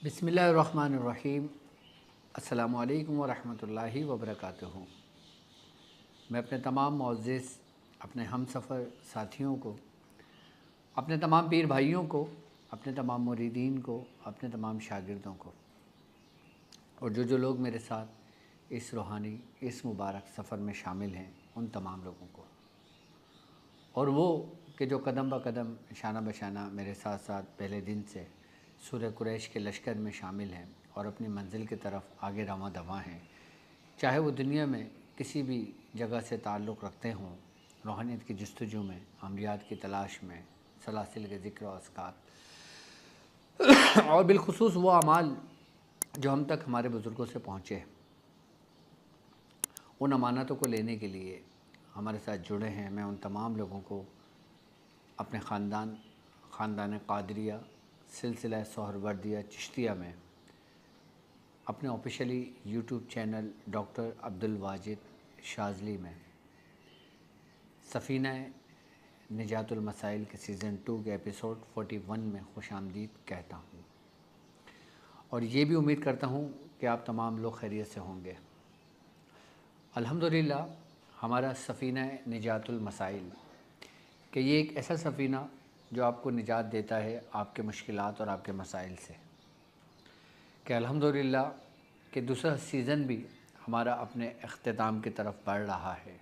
بسم اللہ الرحمن الرحیم۔ السلام علیکم ورحمۃ اللہ وبرکاتہ۔ میں اپنے تمام معزز اپنے ہم سفر ساتھیوں کو، اپنے تمام پیر بھائیوں کو، اپنے تمام مریدین کو، اپنے تمام شاگردوں کو، اور جو لوگ میرے ساتھ اس روحانی اس مبارک سفر میں شامل ہیں ان تمام لوگوں کو، اور وہ کہ جو قدم بہ قدم شانہ بشانہ میرے ساتھ ساتھ پہلے دن سے سورہ قریش کے لشکر میں شامل ہیں اور اپنی منزل کی طرف آگے رواں دواں ہیں، چاہے وہ دنیا میں کسی بھی جگہ سے تعلق رکھتے ہوں، روحانیت کی جستجو میں، عملیات کی تلاش میں، سلاسل کے ذکر و اذکار، اور بالخصوص وہ اعمال جو ہم تک ہمارے بزرگوں سے پہنچے، ان امانتوں کو لینے کے لیے ہمارے ساتھ جڑے ہیں۔ میں ان تمام لوگوں کو اپنے خاندان قادریہ سلسلہ سہروردیہ چشتیہ میں اپنے officially YouTube channel doctor Abdul Wajid Shazli میں سفینہ نجات المسائل کے سیزن 2 کے ایپیسوڈ 41 میں خوش آمدید کہتا ہوں، اور یہ بھی امید کرتا ہوں کہ آپ تمام لوگ خیریت سے ہوں گے۔ الحمدللہ ہمارا سفینہ نجات المسائل کہ یہ ایک ایسا سفینہ جو آپ کو نجات دیتا ہے آپ کے مشکلات اور آپ کے مسائل سے، کہ الحمدللہ کہ دوسرا سیزن بھی ہمارا اپنے اختتام کی طرف بڑھ رہا ہے۔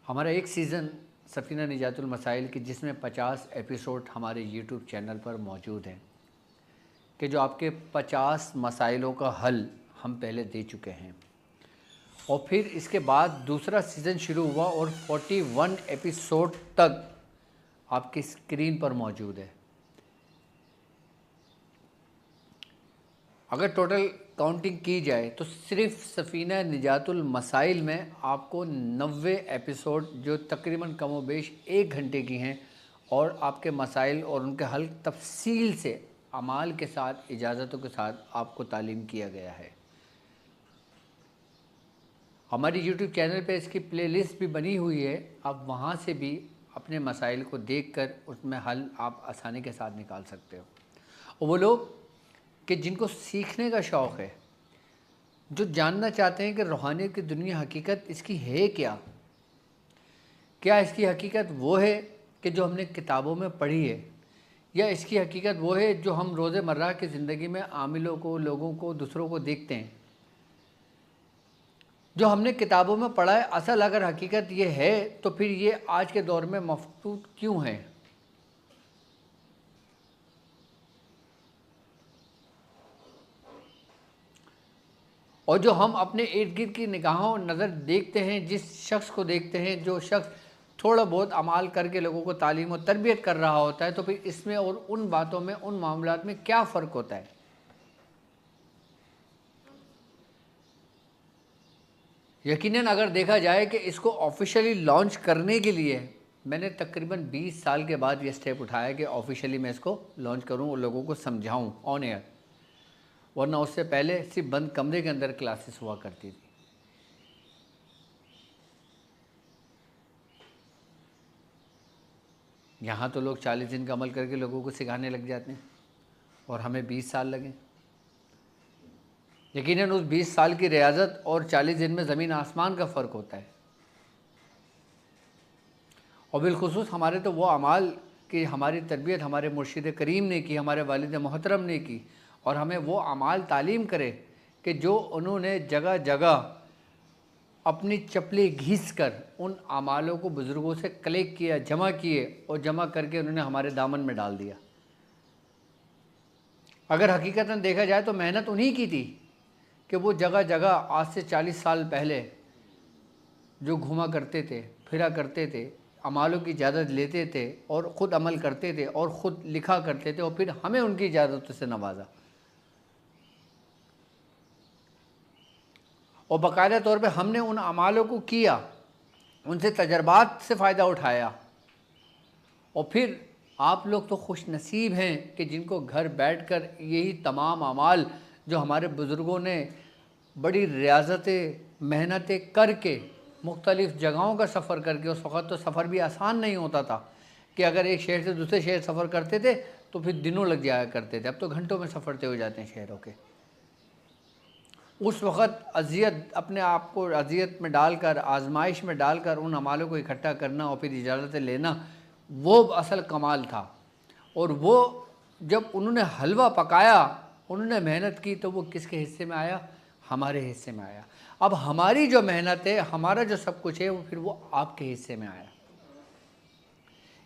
ہمارا ایک سیزن سفینہ نجات المسائل کی جس میں 50 ایپیسوڈ ہمارے یوٹیوب چینل پر موجود ہیں، کہ جو آپ کے 50 مسائلوں کا حل ہم پہلے دے چکے ہیں، اور پھر اس کے بعد دوسرا سیزن شروع ہوا اور 41 ایپیسوڈ تک آپ کی اسکرین پر موجود ہے۔ اگر ٹوٹل کاؤنٹنگ کی جائے تو صرف سفینہ نجات المسائل میں آپ کو 90 ایپیسوڈ جو تقریباً کم و بیش 1 گھنٹے کی ہیں، اور آپ کے مسائل اور ان کے حل تفصیل سے اعمال کے ساتھ اجازتوں کے ساتھ آپ کو تعلیم کیا گیا ہے۔ ہماری یوٹیوب چینل پہ اس کی پلے لسٹ بھی بنی ہوئی ہے، آپ وہاں سے بھی اپنے مسائل کو دیکھ کر اس میں حل آپ آسانی کے ساتھ نکال سکتے ہو۔ اور وہ لوگ کہ جن کو سیکھنے کا شوق ہے، جو جاننا چاہتے ہیں کہ روحانیت کی دنیا حقیقت اس کی ہے کیا اس کی حقیقت وہ ہے کہ جو ہم نے کتابوں میں پڑھی ہے، یا اس کی حقیقت وہ ہے جو ہم روز مرہ کی زندگی میں عاملوں کو، لوگوں کو، دوسروں کو دیکھتے ہیں، جو ہم نے کتابوں میں پڑھا ہے، اصل اگر حقیقت یہ ہے تو پھر یہ آج کے دور میں مفقود کیوں ہے؟ اور جو ہم اپنے ارد گرد کی نگاہوں نظر دیکھتے ہیں، جس شخص کو دیکھتے ہیں، جو شخص تھوڑا بہت عمال کر کے لوگوں کو تعلیم و تربیت کر رہا ہوتا ہے، تو پھر اس میں اور ان باتوں میں، ان معاملات میں کیا فرق ہوتا ہے؟ یقیناً اگر دیکھا جائے کہ اس کو آفیشلی لانچ کرنے کے لیے میں نے تقریباً 20 سال کے بعد یہ سٹیپ اٹھایا کہ آفیشلی میں اس کو لانچ کروں اور لوگوں کو سمجھاؤں آن ایئر، ورنہ اس سے پہلے صرف بند کمرے کے اندر کلاسز ہوا کرتی تھی۔ یہاں تو لوگ 40 دن کا عمل کر کے لوگوں کو سکھانے لگ جاتے ہیں، اور ہمیں 20 سال لگیں۔ یقیناً اس 20 سال کی ریاضت اور 40 دن میں زمین آسمان کا فرق ہوتا ہے۔ اور بالخصوص ہمارے تو وہ اعمال کہ ہماری تربیت ہمارے مرشد کریم نے کی، ہمارے والد محترم نے کی، اور ہمیں وہ اعمال تعلیم کرے کہ جو انہوں نے جگہ جگہ اپنی چپلی گھیس کر ان اعمالوں کو بزرگوں سے کلیکٹ کیا، جمع کیے، اور جمع کر کے انہوں نے ہمارے دامن میں ڈال دیا۔ اگر حقیقتاً دیکھا جائے تو محنت انہی کی تھی کہ وہ جگہ جگہ آج سے 40 سال پہلے جو گھوما کرتے تھے، پھرا کرتے تھے، اعمالوں کی اجازت لیتے تھے اور خود عمل کرتے تھے اور خود لکھا کرتے تھے، اور پھر ہمیں ان کی اجازتوں سے نوازا، اور باقاعدہ طور پہ ہم نے ان اعمالوں کو کیا، ان سے تجربات سے فائدہ اٹھایا، اور پھر آپ لوگ تو خوش نصیب ہیں کہ جن کو گھر بیٹھ کر یہی تمام اعمال جو ہمارے بزرگوں نے بڑی ریاضتیں، محنتیں کر کے، مختلف جگہوں کا سفر کر کے، اس وقت تو سفر بھی آسان نہیں ہوتا تھا کہ اگر ایک شہر سے دوسرے شہر سفر کرتے تھے تو پھر دنوں لگ جایا کرتے تھے، اب تو گھنٹوں میں سفر طے ہو جاتے ہیں شہروں کے۔ اس وقت اذیت، اپنے آپ کو اذیت میں ڈال کر، آزمائش میں ڈال کر ان اعمالوں کو اکٹھا کرنا اور پھر اجازتیں لینا، وہ اصل کمال تھا۔ اور وہ جب انہوں نے حلوہ پکایا، انہوں نے محنت کی، تو وہ کس کے حصے میں آیا؟ ہمارے حصے میں آیا۔ اب ہماری جو محنت ہے، ہمارا جو سب کچھ ہے، وہ پھر وہ آپ کے حصے میں آیا۔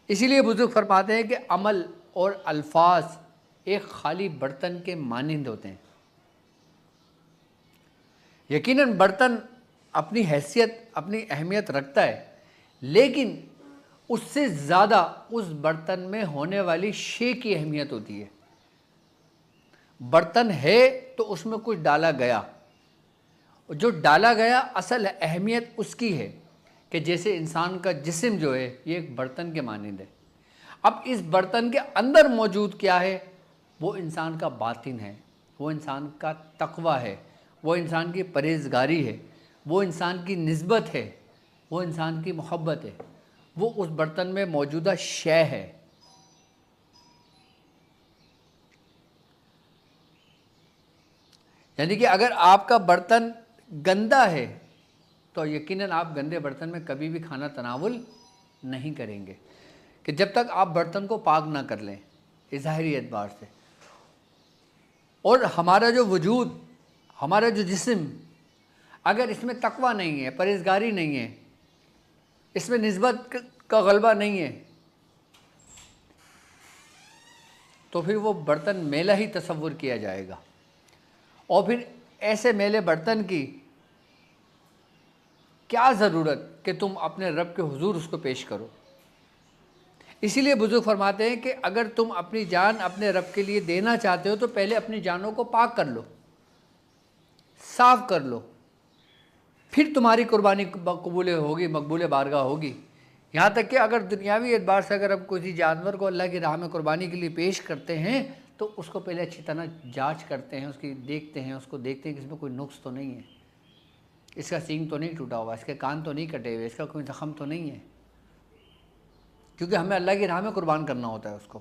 اسی لیے بزرگ فرماتے ہیں کہ عمل اور الفاظ ایک خالی برتن کے مانند ہوتے ہیں۔ یقیناً برتن اپنی حیثیت، اپنی اہمیت رکھتا ہے، لیکن اس سے زیادہ اس برتن میں ہونے والی شے کی اہمیت ہوتی ہے۔ برتن ہے تو اس میں کچھ ڈالا گیا، جو ڈالا گیا اصل اہمیت اس کی ہے کہ جیسے انسان کا جسم جو ہے یہ ایک برتن کے مانند ہے۔ اب اس برتن کے اندر موجود کیا ہے؟ وہ انسان کا باطن ہے، وہ انسان کا تقویٰ ہے، وہ انسان کی پرہیزگاری ہے، وہ انسان کی نسبت ہے، وہ انسان کی محبت ہے، وہ اس برتن میں موجودہ شے ہے۔ یعنی کہ اگر آپ کا برتن گندا ہے تو یقیناً آپ گندے برتن میں کبھی بھی کھانا تناول نہیں کریں گے، کہ جب تک آپ برتن کو پاک نہ کر لیں ظاہری اعتبار سے۔ اور ہمارا جو وجود، ہمارا جو جسم، اگر اس میں تقویٰ نہیں ہے، پرہیزگاری نہیں ہے، اس میں نسبت کا غلبہ نہیں ہے، تو پھر وہ برتن میلا ہی تصور کیا جائے گا۔ اور پھر ایسے میلے برتن کی کیا ضرورت کہ تم اپنے رب کے حضور اس کو پیش کرو۔ اسی لیے بزرگ فرماتے ہیں کہ اگر تم اپنی جان اپنے رب کے لیے دینا چاہتے ہو تو پہلے اپنی جانوں کو پاک کر لو، صاف کر لو، پھر تمہاری قربانی قبول ہوگی، مقبول بارگاہ ہوگی۔ یہاں تک کہ اگر دنیاوی اعتبار سے اگر اب کسی جانور کو اللہ کی راہ میں قربانی کے لیے پیش کرتے ہیں تو اس کو پہلے اچھی طرح جانچ کرتے ہیں، اس کی دیکھتے ہیں، اس کو دیکھتے ہیں کہ اس میں کوئی نقص تو نہیں ہے، اس کا سینگ تو نہیں ٹوٹا ہوا، اس کے کان تو نہیں کٹے ہوئے، اس کا کوئی زخم تو نہیں ہے، کیونکہ ہمیں اللہ کی راہ میں قربان کرنا ہوتا ہے اس کو۔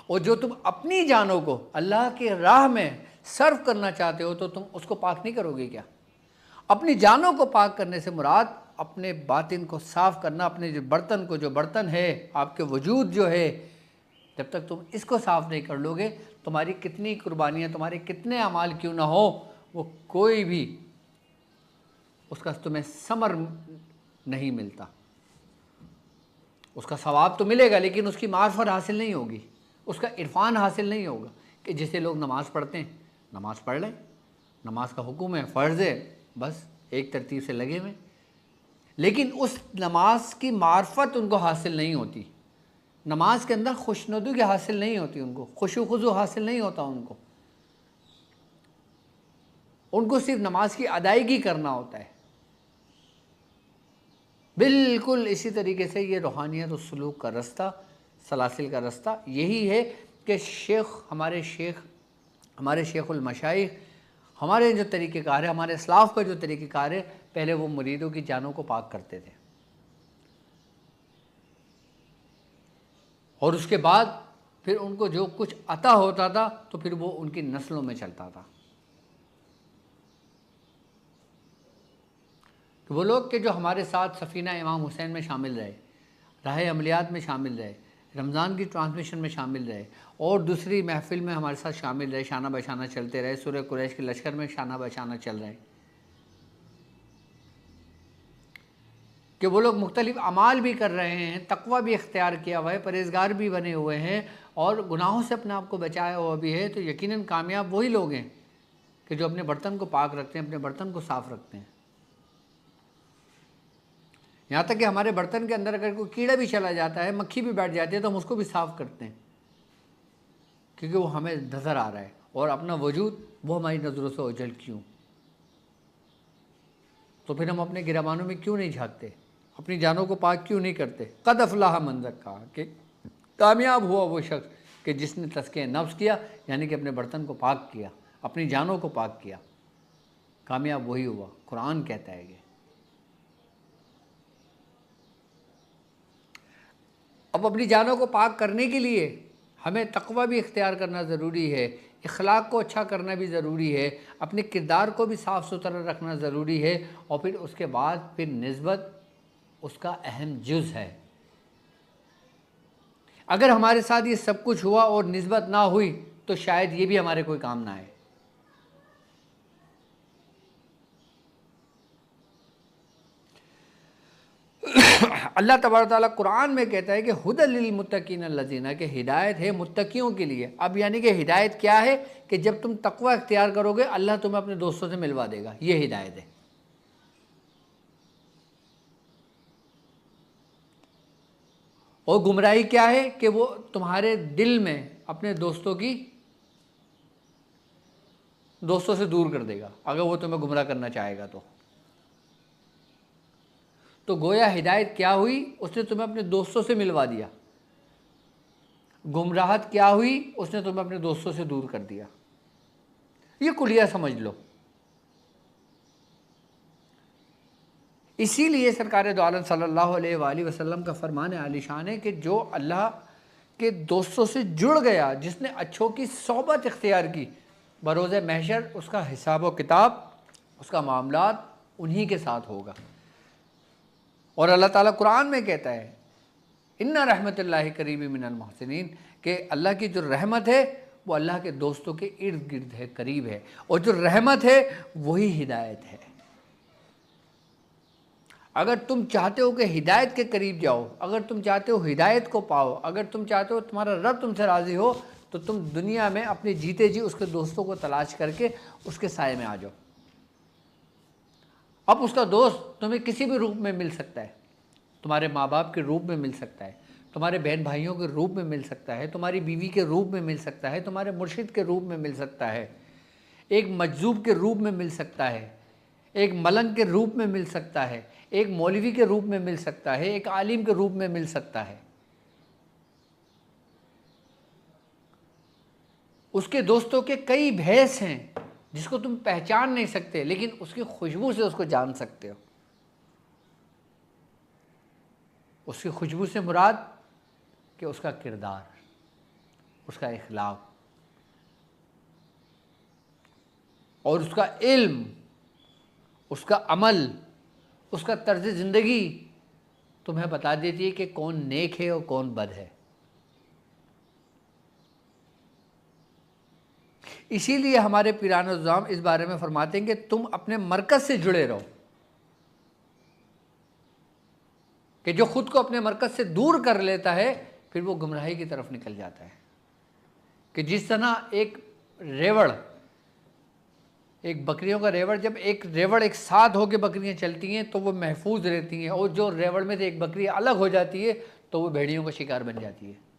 اور جو تم اپنی جانوں کو اللہ کی راہ میں صرف کرنا چاہتے ہو تو تم اس کو پاک نہیں کرو گے کیا؟ اپنی جانوں کو پاک کرنے سے مراد اپنے باطن کو صاف کرنا، اپنے جو برتن کو، جو برتن ہے آپ کے وجود جو ہے، جب تک تم اس کو صاف نہیں کر لو گے، تمہاری کتنی قربانیاں، تمہارے کتنے اعمال کیوں نہ ہو، وہ کوئی بھی اس کا تمہیں ثمر نہیں ملتا۔ اس کا ثواب تو ملے گا لیکن اس کی معرفت حاصل نہیں ہوگی، اس کا عرفان حاصل نہیں ہوگا۔ کہ جیسے لوگ نماز پڑھتے ہیں، نماز پڑھ لیں، نماز کا حکم ہے، فرض ہے، بس ایک ترتیب سے لگے ہوئے، لیکن اس نماز کی معرفت ان کو حاصل نہیں ہوتی، نماز کے اندر خوشنودی حاصل نہیں ہوتی، ان کو خشوع و خضوع حاصل نہیں ہوتا، ان کو صرف نماز کی ادائیگی کرنا ہوتا ہے۔ بالکل اسی طریقے سے یہ روحانیت و سلوک کا رستہ، سلاسل کا رستہ یہی ہے کہ ہمارے شیخ المشائخ، ہمارے جو طریقہ کار ہے، ہمارے اسلاف کا جو طریقہ کار ہے، پہلے وہ مریدوں کی جانوں کو پاک کرتے تھے، اور اس کے بعد پھر ان کو جو کچھ عطا ہوتا تھا تو پھر وہ ان کی نسلوں میں چلتا تھا۔ کہ وہ لوگ کہ جو ہمارے ساتھ سفینہ امام حسین میں شامل رہے، راہ عملیات میں شامل رہے، رمضان کی ٹرانسمیشن میں شامل رہے، اور دوسری محفل میں ہمارے ساتھ شامل رہے، شانہ بشانہ چلتے رہے، سورہ قریش کے لشکر میں شانہ بشانہ چل رہے، کہ وہ لوگ مختلف اعمال بھی کر رہے ہیں، تقویٰ بھی اختیار کیا ہوا ہے، پرہیزگار بھی بنے ہوئے ہیں، اور گناہوں سے اپنے آپ کو بچایا ہوا بھی ہے، تو یقیناً کامیاب وہی لوگ ہیں کہ جو اپنے برتن کو پاک رکھتے ہیں، اپنے برتن کو صاف رکھتے ہیں۔ یہاں تک کہ ہمارے برتن کے اندر اگر کوئی کیڑا بھی چلا جاتا ہے، مکھی بھی بیٹھ جاتی ہے، تو ہم اس کو بھی صاف کرتے ہیں، کیونکہ وہ ہمیں نظر آ رہا ہے، اور اپنا وجود وہ ہماری نظروں سے اوجھل کیوں؟ تو پھر ہم اپنے گریبانوں میں کیوں نہیں جھانکتے، اپنی جانوں کو پاک کیوں نہیں کرتے؟ قد افلح من زکا، کہ کامیاب ہوا وہ شخص کہ جس نے تزکیہ نفس کیا، یعنی کہ اپنے برتن کو پاک کیا، اپنی جانوں کو پاک کیا، کامیاب وہی ہوا، قرآن کہتا ہے یہ۔ اب اپنی جانوں کو پاک کرنے کے لیے ہمیں تقوی بھی اختیار کرنا ضروری ہے، اخلاق کو اچھا کرنا بھی ضروری ہے، اپنے کردار کو بھی صاف ستھرا رکھنا ضروری ہے، اور پھر اس کے بعد پھر نسبت اس کا اہم جز ہے۔ اگر ہمارے ساتھ یہ سب کچھ ہوا اور نسبت نہ ہوئی تو شاید یہ بھی ہمارے کوئی کام نہ آئے۔ اللہ تبارک تعالیٰ قرآن میں کہتا ہے کہ ھدی للمتقین الذین، کہ ہدایت ہے متقیوں کے لیے۔ اب یعنی کہ ہدایت کیا ہے کہ جب تم تقوی اختیار کرو گے اللہ تمہیں اپنے دوستوں سے ملوا دے گا، یہ ہدایت ہے۔ اور گمراہی کیا ہے کہ وہ تمہارے دل میں اپنے دوستوں سے دور کر دے گا اگر وہ تمہیں گمراہ کرنا چاہے گا تو گویا ہدایت کیا ہوئی، اس نے تمہیں اپنے دوستوں سے ملوا دیا۔ گمراہت کیا ہوئی، اس نے تمہیں اپنے دوستوں سے دور کر دیا۔ یہ کلیہ سمجھ لو۔ اسی لیے سرکار دو عالم صلی اللہ علیہ وآلہ وسلم کا فرمان عالی شان ہے کہ جو اللہ کے دوستوں سے جڑ گیا، جس نے اچھوں کی صحبت اختیار کی، بروز محشر اس کا حساب و کتاب، اس کا معاملات انہی کے ساتھ ہوگا۔ اور اللہ تعالیٰ قرآن میں کہتا ہے ان رحمت اللہ قریب من المحسنین، کہ اللہ کی جو رحمت ہے وہ اللہ کے دوستوں کے ارد گرد ہے، قریب ہے، اور جو رحمت ہے وہی ہدایت ہے۔ اگر تم چاہتے ہو کہ ہدایت کے قریب جاؤ، اگر تم چاہتے ہو ہدایت کو پاؤ، اگر تم چاہتے ہو تمہارا رب تم سے راضی ہو، تو تم دنیا میں اپنے جیتے جی اس کے دوستوں کو تلاش کر کے اس کے سائے میں آ جاؤ۔ اب اس کا دوست تمہیں کسی بھی روپ میں مل سکتا ہے، تمہارے ماں باپ کے روپ میں مل سکتا ہے، تمہارے بہن بھائیوں کے روپ میں مل سکتا ہے، تمہاری بیوی کے روپ میں مل سکتا ہے، تمہارے مرشد کے روپ میں مل سکتا ہے، ایک مجذوب کے روپ میں مل سکتا ہے، ایک ملنگ کے روپ میں مل سکتا ہے، ایک مولوی کے روپ میں مل سکتا ہے، ایک عالم کے روپ میں مل سکتا ہے۔ اس کے دوستوں کے کئی بھیس ہیں جس کو تم پہچان نہیں سکتے، لیکن اس کی خوشبو سے اس کو جان سکتے ہو۔ اس کی خوشبو سے مراد کہ اس کا کردار، اس کا اخلاق اور اس کا علم، اس کا عمل، اس کا طرز زندگی تمہیں بتا دیتی ہے کہ کون نیک ہے اور کون بد ہے۔ اسی لیے ہمارے پیران الزام اس بارے میں فرماتے ہیں کہ تم اپنے مرکز سے جڑے رہو، کہ جو خود کو اپنے مرکز سے دور کر لیتا ہے پھر وہ گمراہی کی طرف نکل جاتا ہے۔ کہ جس طرح ایک ریوڑ، ایک بکریوں کا ریوڑ، جب ایک ریوڑ ایک ساتھ ہو کے بکریاں چلتی ہیں تو وہ محفوظ رہتی ہیں، اور جو ریوڑ میں سے ایک بکری الگ ہو جاتی ہے تو وہ بھیڑیوں کا شکار بن جاتی ہے۔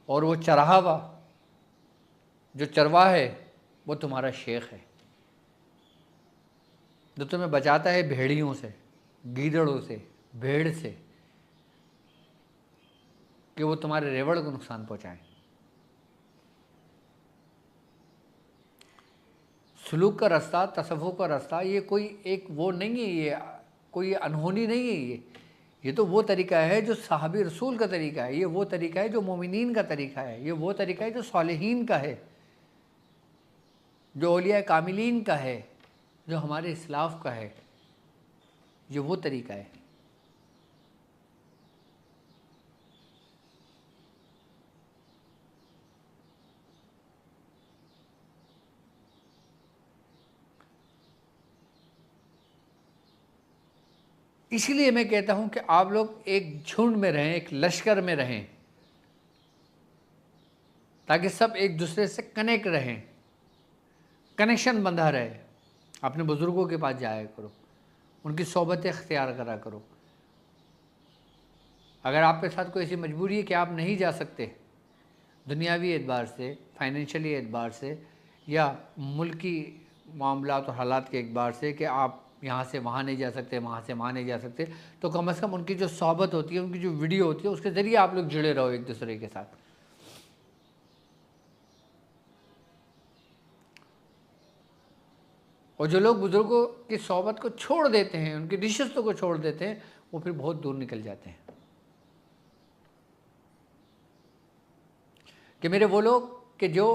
اور وہ چرہا ہوا، جو چرواہ ہے، وہ تمہارا شیخ ہے، جو تمہیں بچاتا ہے بھیڑیوں سے، گیدڑوں سے، بھیڑ سے، کہ وہ تمہارے ریوڑ کو نقصان پہنچائیں۔ سلوک کا رستہ، تصوف کا رستہ، یہ کوئی ایک وہ نہیں ہے، یہ کوئی انہونی نہیں ہے، یہ تو وہ طریقہ ہے جو صحابی رسول کا طریقہ ہے، یہ وہ طریقہ ہے جو مومنین کا طریقہ ہے، یہ وہ طریقہ ہے جو صالحین کا ہے، جو اولیاء کاملین کا ہے، جو ہمارے اسلاف کا ہے، یہ وہ طریقہ ہے۔ اسی لیے میں کہتا ہوں کہ آپ لوگ ایک جھنڈ میں رہیں، ایک لشکر میں رہیں، تاکہ سب ایک دوسرے سے کنیکٹ رہیں، کنیکشن بندھا رہے۔ اپنے بزرگوں کے پاس جایا کرو، ان کی صحبت اختیار کرا کرو۔ اگر آپ کے ساتھ کوئی ایسی مجبوری ہے کہ آپ نہیں جا سکتے، دنیاوی اعتبار سے، فائنینشلی اعتبار سے، یا ملکی معاملات اور حالات کے اعتبار سے، کہ آپ یہاں سے وہاں نہیں جا سکتے، وہاں سے وہاں نہیں جا سکتے، تو کم از کم ان کی جو صحبت ہوتی ہے، ان کی جو ویڈیو ہوتی ہے، اس کے ذریعے آپ لوگ جڑے رہو ایک دوسرے کے ساتھ۔ اور جو لوگ بزرگوں کی صحبت کو چھوڑ دیتے ہیں، ان کی نشستوں کو چھوڑ دیتے ہیں، وہ پھر بہت دور نکل جاتے ہیں۔ کہ میرے وہ لوگ کہ جو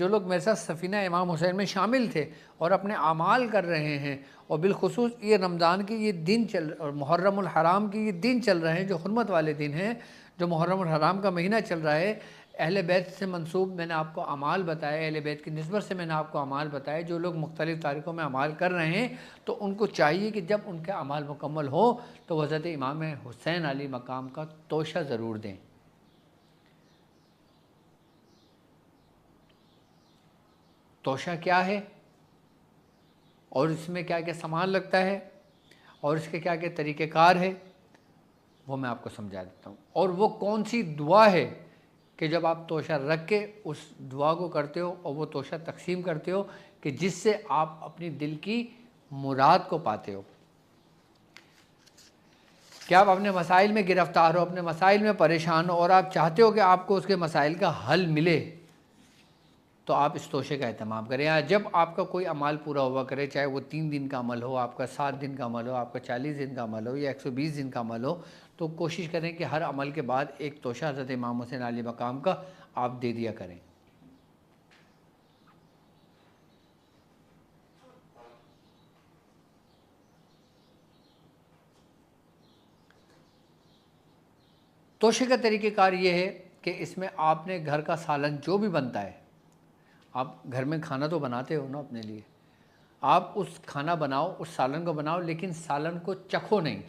لوگ میرے ساتھ سفینہ امام حسین میں شامل تھے اور اپنے اعمال کر رہے ہیں، اور بالخصوص یہ رمضان کی یہ دن اور محرم الحرام کی یہ دن چل رہے ہیں جو حرمت والے دن ہیں، جو محرم الحرام کا مہینہ چل رہا ہے، اہل بیت سے منسوب میں نے آپ کو اعمال بتائے، اہل بیت کی نسبت سے میں نے آپ کو اعمال بتائے، جو لوگ مختلف تاریخوں میں اعمال کر رہے ہیں تو ان کو چاہیے کہ جب ان کے اعمال مکمل ہو تو حضرت امام حسین علی مقام کا توشہ ضرور دیں۔ توشہ کیا ہے اور اس میں کیا کیا سامان لگتا ہے اور اس کے کیا کیا طریقہ کار ہے، وہ میں آپ کو سمجھا دیتا ہوں۔ اور وہ کون سی دعا ہے کہ جب آپ توشہ رکھ کے اس دعا کو کرتے ہو اور وہ توشہ تقسیم کرتے ہو کہ جس سے آپ اپنی دل کی مراد کو پاتے ہو۔ کیا آپ اپنے مسائل میں گرفتار ہو، اپنے مسائل میں پریشان ہو اور آپ چاہتے ہو کہ آپ کو اس کے مسائل کا حل ملے، تو آپ اس توشے کا اہتمام کریں۔ یا جب آپ کا کوئی عمل پورا ہوا کرے، چاہے وہ 3 دن کا عمل ہو، آپ کا 7 دن کا عمل ہو، آپ کا 40 دن کا عمل ہو یا 120 دن کا عمل ہو، تو کوشش کریں کہ ہر عمل کے بعد ایک توشہ حضرت امام حسین علی مقام کا آپ دے دیا کریں۔ توشے کا طریقہ کار یہ ہے کہ اس میں آپ نے گھر کا سالن جو بھی بنتا ہے، آپ گھر میں کھانا تو بناتے ہو نا اپنے لیے، آپ اس کھانا بناؤ، اس سالن کو بناؤ، لیکن سالن کو چکھو نہیں۔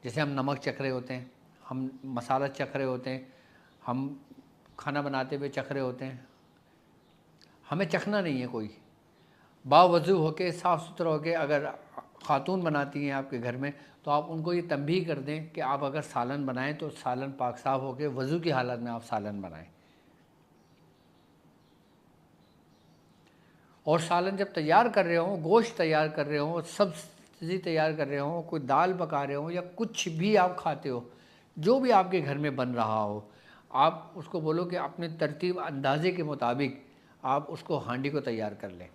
جیسے ہم نمک چکھ رہے ہوتے ہیں، ہم مسالہ چکھ رہے ہوتے ہیں، ہم کھانا بناتے ہوئے چکھ رہے ہوتے ہیں، ہمیں چکھنا نہیں ہے کوئی۔ باوضو ہو کے، صاف ستھرا ہو کے، اگر خاتون بناتی ہیں آپ کے گھر میں تو آپ ان کو یہ تنبیہ کر دیں کہ آپ اگر سالن بنائیں تو سالن پاک صاف ہو کے وضو کی حالت میں آپ سالن بنائیں۔ اور سالن جب تیار کر رہے ہوں، گوشت تیار کر رہے ہوں، سبزی تیار کر رہے ہوں، کوئی دال پکا رہے ہوں یا کچھ بھی آپ کھاتے ہو، جو بھی آپ کے گھر میں بن رہا ہو، آپ اس کو بولو کہ اپنے ترتیب اندازے کے مطابق آپ اس کو ہانڈی کو تیار کر لیں۔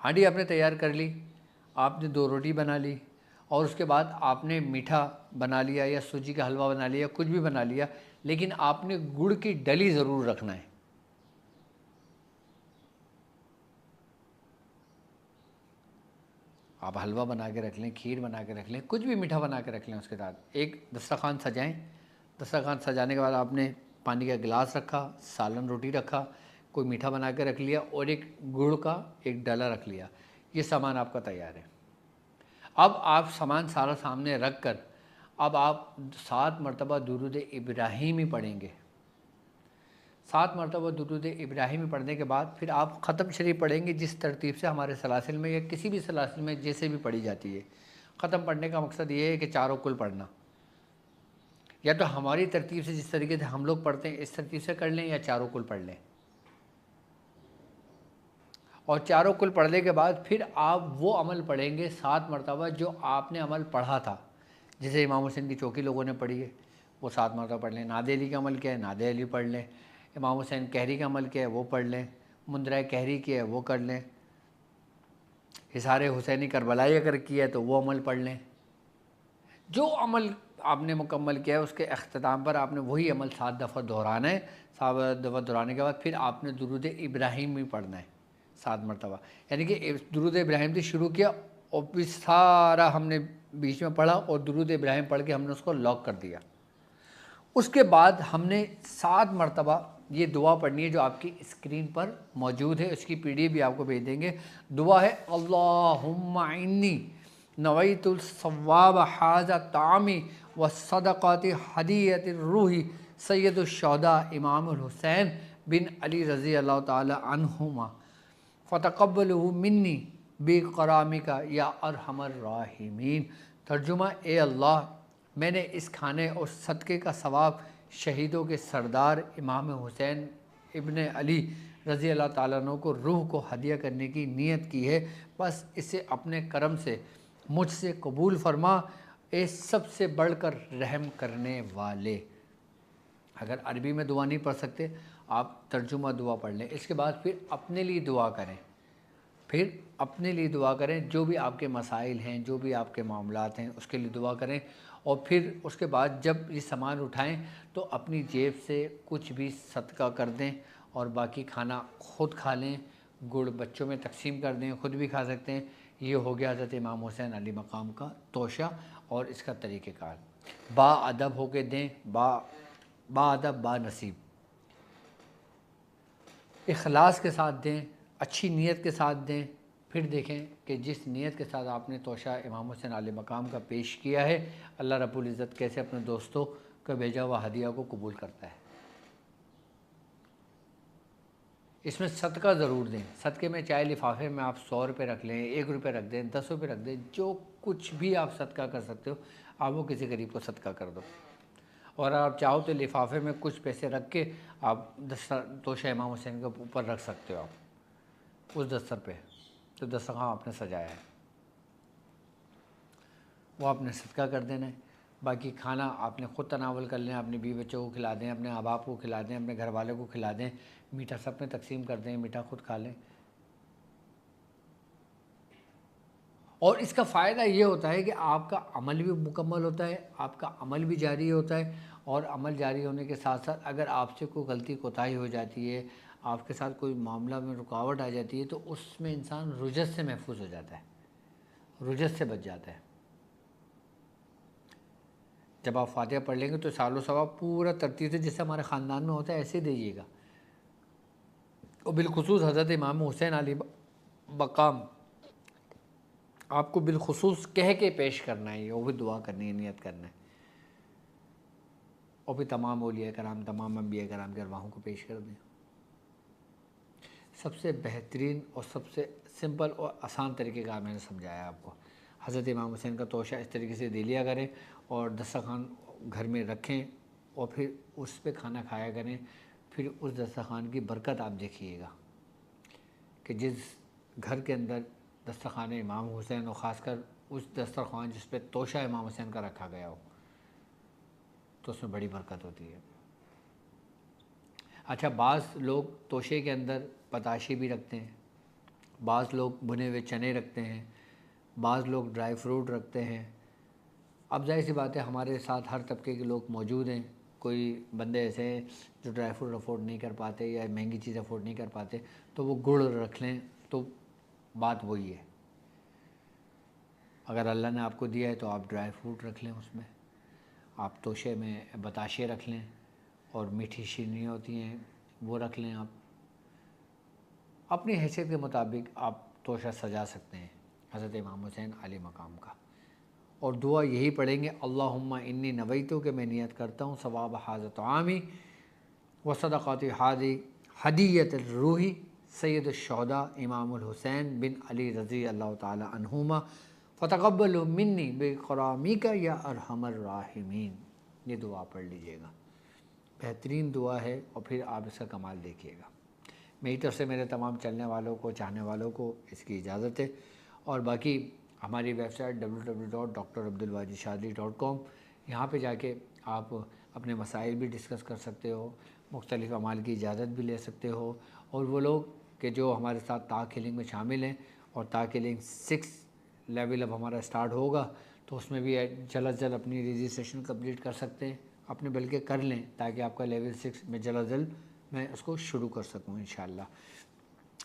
ہانڈی آپ نے تیار کر لی، آپ نے 2 روٹی بنا لی، اور اس کے بعد آپ نے میٹھا بنا لیا یا سوجی کا حلوہ بنا لیا، کچھ بھی بنا لیا، لیکن آپ نے گڑ کی ڈلی ضرور رکھنا ہے۔ آپ حلوہ بنا کے رکھ لیں، کھیر بنا کے رکھ لیں، کچھ بھی میٹھا بنا کے رکھ لیں، اس کے ساتھ ایک دسترخوان سجائیں۔ دسترخوان سجانے کے بعد آپ نے پانی کا گلاس رکھا، سالن روٹی رکھا، کوئی میٹھا بنا کے رکھ لیا اور ایک گڑ کا ایک ڈلا رکھ لیا۔ یہ سامان آپ کا تیار ہے۔ اب آپ سامان سارا سامنے رکھ کر اب آپ 7 مرتبہ درود ابراہیمی پڑھیں گے۔ 7 مرتبہ درود ابراہیمی پڑھنے کے بعد پھر آپ ختم شریف پڑھیں گے، جس ترتیب سے ہمارے سلاسل میں یا کسی بھی سلاسل میں جیسے بھی پڑھی جاتی ہے۔ ختم پڑھنے کا مقصد یہ ہے کہ چاروں کل پڑھنا، یا تو ہماری ترتیب سے جس طریقے سے ہم لوگ پڑھتے ہیں اس ترتیب سے کر لیں، یا چاروں کل پڑھ لیں۔ اور چاروں کل پڑھنے کے بعد پھر آپ وہ عمل پڑھیں گے 7 مرتبہ جو آپ نے عمل پڑھا تھا۔ جیسے امام حسین کی چوکی لوگوں نے پڑھی ہے، وہ 7 مرتبہ پڑھ لیں۔ ناد علی کا عمل کیا ہے، ناد علی پڑھ لیں۔ امام حسین کہری کا عمل کیا ہے وہ پڑھ لیں۔ مندرہ کہری کیا ہے وہ کر لیں۔ حصار حسینی کربلائی اگر کیا ہے تو وہ عمل پڑھ لیں۔ جو عمل آپ نے مکمل کیا ہے اس کے اختتام پر آپ نے وہی عمل 7 دفعہ دہرانا ہے۔ 7 دفعہ دہرانے کے بعد پھر آپ نے درود ابراہیم بھی پڑھنا ہے 7 مرتبہ، یعنی کہ درود ابراہیم سے شروع کیا اور پھر سارا ہم نے بیچ میں پڑھا اور درود ابراہیم پڑھ کے ہم نے اس کو لاک کر دیا۔ اس کے بعد ہم نے 7 مرتبہ یہ دعا پڑھنی ہے جو آپ کی اسکرین پر موجود ہے، اس کی پی ڈی ایف بھی آپ کو بھیج دیں گے۔ دعا ہے اللہم انی نویت الثواب حاذا طعامی والصدقات ہدیۃ الروح سید الشہداء امام الحسین بن علی رضی اللہ تعالی عنہما فتقبلہ منی بکرامک یا ارحم الراحمین۔ ترجمہ: اے اللہ، میں نے اس کھانے اور صدقے کا ثواب شہیدوں کے سردار امام حسین ابن علی رضی اللہ تعالیٰ عنہ کو روح کو ہدیہ کرنے کی نیت کی ہے، بس اسے اپنے کرم سے مجھ سے قبول فرما، اے سب سے بڑھ کر رحم کرنے والے۔ اگر عربی میں دعا نہیں پڑھ سکتے آپ ترجمہ دعا پڑھ لیں، اس کے بعد پھر اپنے لیے دعا کریں، پھر اپنے لیے دعا کریں، جو بھی آپ کے مسائل ہیں، جو بھی آپ کے معاملات ہیں اس کے لیے دعا کریں، اور پھر اس کے بعد جب یہ سامان اٹھائیں تو اپنی جیب سے کچھ بھی صدقہ کر دیں، اور باقی کھانا خود کھا لیں، گڑ بچوں میں تقسیم کر دیں، خود بھی کھا سکتے ہیں۔ یہ ہو گیا حضرت امام حسین علیہ مقام کا توشہ اور اس کا طریقہ کار۔ با ادب ہو کے دیں، با ادب با نصیب، اخلاص کے ساتھ دیں، اچھی نیت کے ساتھ دیں۔ پھر دیکھیں کہ جس نیت کے ساتھ آپ نے توشہ امام حسین علیہ مقام کا پیش کیا ہے، اللہ رب العزت کیسے اپنے دوستوں کا بھیجا ہوا ہدیہ کو قبول کرتا ہے۔ اس میں صدقہ ضرور دیں، صدقے میں چاہے لفافے میں آپ 100 روپے رکھ لیں، 1 روپے رکھ دیں، 10 روپے رکھ دیں، جو کچھ بھی آپ صدقہ کر سکتے ہو آپ وہ کسی غریب کو صدقہ کر دو۔ اور آپ چاہو تو لفافے میں کچھ پیسے رکھ کے آپ توشہ امام حسین کے اوپر رکھ سکتے ہو، آپ اس دستر پہ جو دسترخوان آپ نے سجایا ہے وہ آپ نے صدقہ کر دینا ہے۔ باقی کھانا آپ نے خود تناول کر لیں، اپنے بیوی بچوں کو کھلا دیں، اپنے ماں باپ کو کھلا دیں، اپنے گھر والوں کو کھلا دیں، میٹھا سب میں تقسیم کر دیں، میٹھا خود کھا لیں۔ اور اس کا فائدہ یہ ہوتا ہے کہ آپ کا عمل بھی مکمل ہوتا ہے، آپ کا عمل بھی جاری ہوتا ہے، اور عمل جاری ہونے کے ساتھ ساتھ اگر آپ سے کوئی غلطی کوتاہی ہو جاتی ہے، آپ کے ساتھ کوئی معاملہ میں رکاوٹ آ جاتی ہے، تو اس میں انسان رجس سے محفوظ ہو جاتا ہے، رجس سے بچ جاتا ہے۔ جب آپ فاتحہ پڑھ لیں گے تو سال و ثواب پورا ترتیب سے جیسے ہمارے خاندان میں ہوتا ہے ایسے ہی دیجیے گا۔ اور بالخصوص حضرت امام حسین علیہ مقام آپ کو بالخصوص کہہ کے پیش کرنا ہے، وہ بھی دعا کرنی ہے، نیت کرنا ہے، اور بھی تمام اولیاء کرام، تمام انبیاء کرام کے ارواحوں کو پیش کر دیں۔ سب سے بہترین اور سب سے سمپل اور آسان طریقے کا میں نے سمجھایا آپ کو۔ حضرت امام حسین کا توشہ اس طریقے سے دے لیا کریں، اور دسترخوان گھر میں رکھیں، اور پھر اس پہ کھانا کھایا کریں۔ پھر اس دسترخوان کی برکت آپ دیکھیے گا کہ جس گھر کے اندر دسترخوان امام حسین، اور خاص کر اس دسترخوان جس پہ توشہ امام حسین کا رکھا گیا ہو، تو اس میں بڑی برکت ہوتی ہے۔ اچھا، بعض لوگ توشے کے اندر پتاشے بھی رکھتے ہیں، بعض لوگ بھنے ہوئے چنے رکھتے ہیں، بعض لوگ ڈرائی فروٹ رکھتے ہیں۔ اب ظاہر سی بات ہے ہمارے ساتھ ہر طبقے کے لوگ موجود ہیں، کوئی بندے ایسے ہیں جو ڈرائی فروٹ افورڈ نہیں کر پاتے یا مہنگی چیز افورڈ نہیں کر پاتے، تو وہ گڑ رکھ لیں، تو بات وہی ہے۔ اگر اللہ نے آپ کو دیا ہے تو آپ ڈرائی فروٹ رکھ لیں، اس میں آپ توشے میں بتاشے رکھ لیں، اور میٹھی شیرنیاں ہوتی ہیں وہ رکھ لیں۔ آپ اپنی حیثیت کے مطابق آپ توشہ سجا سکتے ہیں حضرت امام حسین علیہ مقام کا، اور دعا یہی پڑھیں گے، اللہم انی نویتو، کہ میں نیت کرتا ہوں ثواب ھذا طعامی و صدقات ھذی ہدیۃ الروحی سید الشہداء امام الحسین بن علی رضی اللہ تعالی عنہما فتقبل منی بکرامک یا ارحم الراحمین۔ یہ دعا پڑھ لیجئے گا، بہترین دعا ہے، اور پھر آپ اس کا کمال دیکھیے گا۔ میری طرف سے میرے تمام چلنے والوں کو، چاہنے والوں کو اس کی اجازت ہے، اور باقی ہماری ویب سائٹ www.drabdulwajidshadri.com، یہاں پہ جا کے آپ اپنے مسائل بھی ڈسکس کر سکتے ہو، مختلف اعمال کی اجازت بھی لے سکتے ہو، اور وہ لوگ کہ جو ہمارے ساتھ تاک ہیلنگ میں شامل ہیں، اور تاک ہیلنگ 6 لیول اب ہمارا سٹارٹ ہوگا، تو اس میں بھی جلد از جلد اپنی رجسٹریشن کمپلیٹ کر سکتے ہیں، اپنے بلکہ کر لیں، تاکہ آپ کا لیول 6 میں جلد از جلد میں اس کو شروع کر سکوں انشاءاللہ۔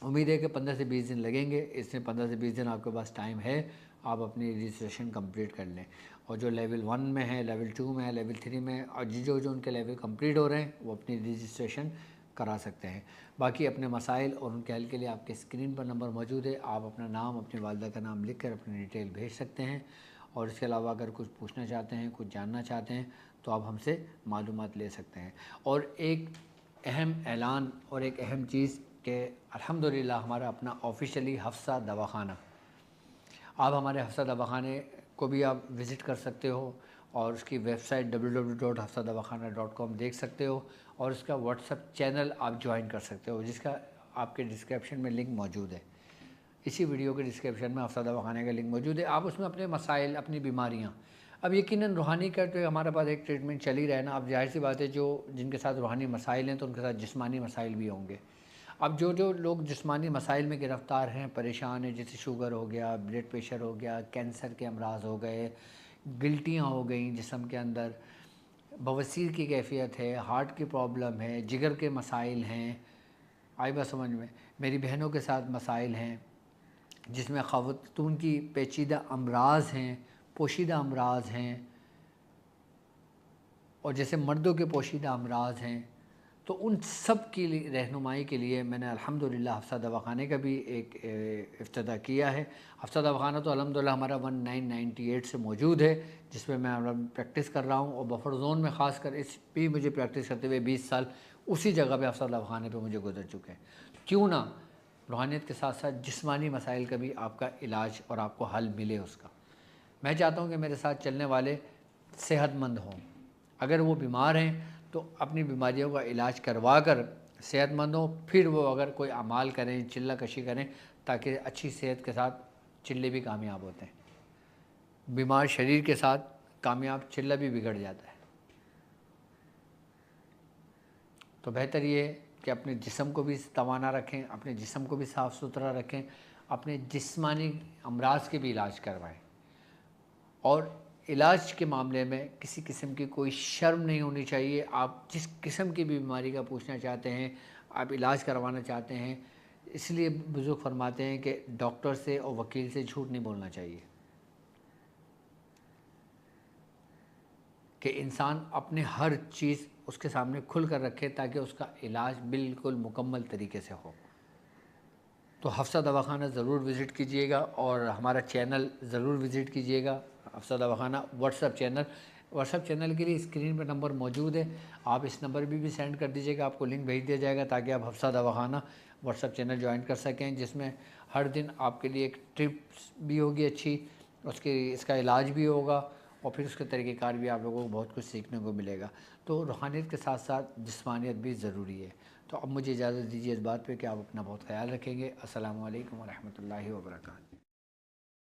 امید ہے کہ 15 سے 20 دن لگیں گے، اس میں 15 سے 20 دن آپ کے پاس ٹائم ہے، آپ اپنی رجسٹریشن کمپلیٹ کر لیں، اور جو لیول 1 میں ہے، لیول 2 میں ہے، لیول 3 میں، اور جو ان کے لیول کمپلیٹ ہو رہے ہیں وہ اپنی رجسٹریشن کرا سکتے ہیں۔ باقی اپنے مسائل اور ان کے حل کے لیے آپ کے اسکرین پر نمبر موجود ہے، آپ اپنا نام، اپنی والدہ کا نام لکھ کر اپنی ڈیٹیل بھیج سکتے ہیں، اور اس کے علاوہ اگر کچھ پوچھنا چاہتے ہیں، کچھ جاننا چاہتے ہیں، تو آپ ہم سے معلومات لے سکتے ہیں۔ اور ایک اہم اعلان اور ایک اہم چیز کہ الحمدللہ ہمارا اپنا آفیشیلی حفصہ دواخانہ، آپ ہمارے حفصہ دواخانے کو بھی آپ وزٹ کر سکتے ہو، اور اس کی ویب سائٹ www.hafsadawakhanah.com دیکھ سکتے ہو، اور اس کا واٹس ایپ چینل آپ جوائن کر سکتے ہو، جس کا آپ کے ڈسکرپشن میں لنک موجود ہے۔ اسی ویڈیو کے ڈسکرپشن میں حفصہ دواخانے کا لنک موجود ہے، آپ اس میں اپنے مسائل، اپنی بیماریاں، اب یقیناً روحانی کا تو ہمارے پاس ایک ٹریٹمنٹ چل ہی رہا ہے نا، اب ظاہر سی بات ہے جو جن کے ساتھ روحانی مسائل ہیں تو ان کے ساتھ جسمانی مسائل بھی ہوں گے۔ اب جو لوگ جسمانی مسائل میں گرفتار ہیں، پریشان ہیں، جیسے شوگر ہو گیا، بلڈ پریشر ہو گیا، کینسر کے امراض ہو گئے، گلٹیاں ہو گئیں جسم کے اندر، بواسیر کی کیفیت ہے، ہارٹ کی پرابلم ہے، جگر کے مسائل ہیں، آئی بات سمجھ میں، میری بہنوں کے ساتھ مسائل ہیں جس میں خواتون کی پیچیدہ امراض ہیں، پوشیدہ امراض ہیں، اور جیسے مردوں کے پوشیدہ امراض ہیں، تو ان سب کی رہنمائی کے لیے میں نے الحمدللہ حفصہ دواخانے کا بھی ایک افتتاح کیا ہے۔ حفصہ دواخانہ تو الحمدللہ ہمارا 1998 سے موجود ہے، جس میں پریکٹس کر رہا ہوں، اور بفر زون میں خاص کر اس بھی مجھے پریکٹس کرتے ہوئے 20 سال اسی جگہ پہ حفصہ دواخانے پہ مجھے گزر چکے ہیں۔ کیوں نہ روحانیت کے ساتھ ساتھ جسمانی مسائل کا بھی آپ کا علاج اور آپ کو حل ملے اس کا۔ میں چاہتا ہوں کہ میرے ساتھ چلنے والے صحت مند ہوں، اگر وہ بیمار ہیں تو اپنی بیماریوں کا علاج کروا کر صحت مند ہوں، پھر وہ اگر کوئی اعمال کریں، چلہ کشی کریں، تاکہ اچھی صحت کے ساتھ چلے بھی کامیاب ہوتے ہیں۔ بیمار شریر کے ساتھ کامیاب چلہ بھی بگڑ جاتا ہے۔ تو بہتر یہ ہے کہ اپنے جسم کو بھی توانا رکھیں، اپنے جسم کو بھی صاف ستھرا رکھیں، اپنے جسمانی امراض کے بھی علاج کروائیں، اور علاج کے معاملے میں کسی قسم کی کوئی شرم نہیں ہونی چاہیے۔ آپ جس قسم کی بھی بیماری کا پوچھنا چاہتے ہیں، آپ علاج کروانا چاہتے ہیں، اس لیے بزرگ فرماتے ہیں کہ ڈاکٹر سے اور وکیل سے جھوٹ نہیں بولنا چاہیے، کہ انسان اپنے ہر چیز اس کے سامنے کھل کر رکھے تاکہ اس کا علاج بالکل مکمل طریقے سے ہو۔ تو حفصہ دواخانہ ضرور وزٹ کیجئے گا، اور ہمارا چینل ضرور وزٹ کیجئے گا، Hafsa Dawakhana WhatsApp channel. WhatsApp channel کے لیے اسکرین پہ نمبر موجود ہے، آپ اس نمبر پہ بھی سینڈ کر دیجئے گا، آپ کو لنک بھیج دیا جائے گا تاکہ آپ Hafsa Dawakhana WhatsApp channel join کر سکیں، جس میں ہر دن آپ کے لیے ایک ٹپس بھی ہوگی اچھی، اس کا علاج بھی ہوگا، اور پھر اس کے طریقہ کار بھی آپ لوگوں کو بہت کچھ سیکھنے کو ملے گا۔ تو روحانیت کے ساتھ ساتھ جسمانیت بھی ضروری ہے۔ تو اب مجھے اجازت دیجیے اس بات پہ کہ آپ اپنا بہت خیال رکھیں گے۔ السلام علیکم ورحمۃ اللہ وبرکاتہ۔